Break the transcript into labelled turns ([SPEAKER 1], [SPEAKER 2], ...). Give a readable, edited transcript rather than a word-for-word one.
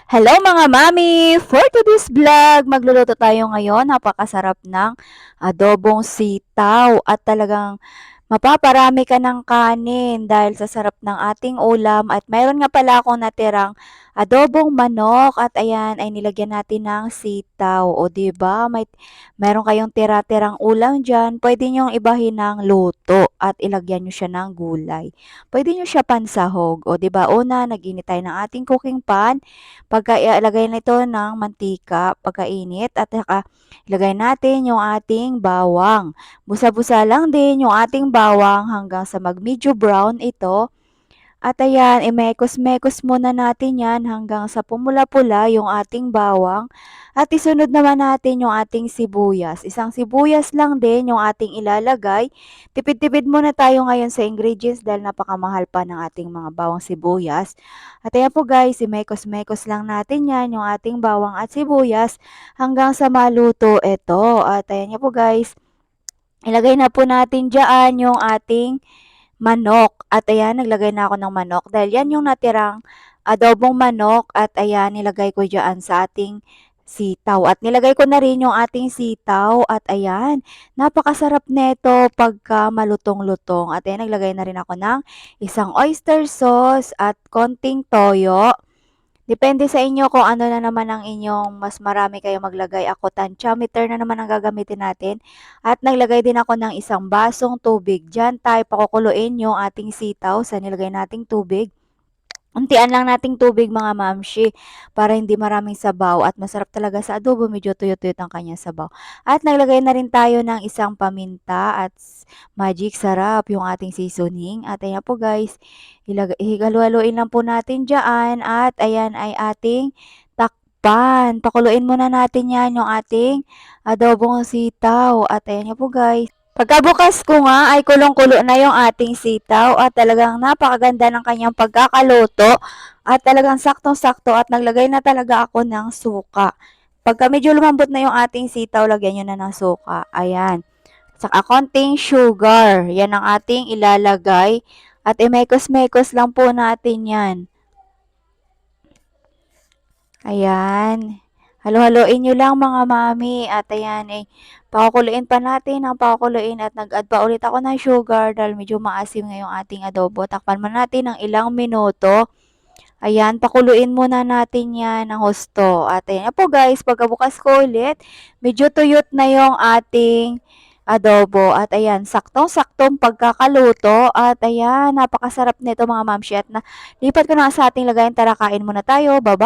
[SPEAKER 1] Hello mga mami! For today's vlog, magluluto tayo ngayon. Napakasarap ng adobong sitaw at talagang mapaparami ka ng kanin dahil sa sarap ng ating ulam at mayroon nga pala akong natirang adobong manok at ayan ay nilagyan natin ng sitaw. O 'di ba? Mayroon kayong tira-tirang ulam diyan, pwede niyong ibahin ng luto at ilagyan niyo siya ng gulay. Pwede niyo siya pansahog. O 'di ba? Una, nag-init tayo ng ating cooking pan. Ilagay na ito ng mantika pagkainit at saka ilagay natin yung ating bawang. Busa-busa lang din yung ating bawang hanggang sa mag-medyo brown ito. At ayan, imekos-mekos muna natin yan hanggang sa pumula-pula yung ating bawang. At isunod naman natin yung ating sibuyas. Isang sibuyas lang din yung ating ilalagay. Tipid-tipid muna tayo ngayon sa ingredients dahil napakamahal pa ng ating mga bawang sibuyas. At ayan po guys, imekos-mekos lang natin yan yung ating bawang at sibuyas hanggang sa maluto ito. At ayan nga po guys, ilagay na po natin dyan yung ating manok. At ayan, naglagay na ako ng manok dahil yan yung natirang adobong manok at ayan, nilagay ko dyan sa ating sitaw. At nilagay ko na rin yung ating sitaw at ayan, napakasarap nito pagka malutong-lutong. At ayan, naglagay na rin ako ng isang oyster sauce at konting toyo. Depende sa inyo kung ano na naman ang inyong mas marami kayong maglagay. Ako, tantiameter na naman ang gagamitin natin. At naglagay din ako ng isang basong tubig. Diyan tayo pakukuluin yung ating sitaw sa nilagay nating tubig. Untian lang nating tubig mga mamshi para hindi maraming sabaw at masarap talaga sa adobo, medyo tuyot-tuyot ang kanyang sabaw. At naglagay na rin tayo ng isang paminta at magic sarap yung ating seasoning. At ayan po guys, higalu-haluin lang po natin dyan at ayan ay ating takpan. Pakuluin muna natin yan yung ating adobong sitaw. At ayan nga po guys. Pagkabukas ko nga ay kulong-kulo na yung ating sitaw at talagang napakaganda ng kanyang pagkakaluto at talagang saktong-sakto at naglagay na talaga ako ng suka. Pagka medyo lumambot na yung ating sitaw, lagyan nyo na ng suka. Ayan. Saka konting sugar. Yan ang ating ilalagay. At imekos-mekos lang po natin yan. Ayan. Halo-haloin nyo lang mga mami. At ayan, pakukuluin pa natin ang pakukuluin at nag-add pa ulit ako ng sugar dahil medyo maasim ngayong ating adobo. Takpan man natin ng ilang minuto. Ayan, pakuluin muna natin yan ng husto. At ayan po guys, pagkabukas ko ulit, medyo tuyot na yung ating adobo. At ayan, saktong-saktong pagkakaluto. At ayan, napakasarap nito mga mamshi. At lipat ko na sa ating lagayin. Tara, kain muna tayo. Bye-bye!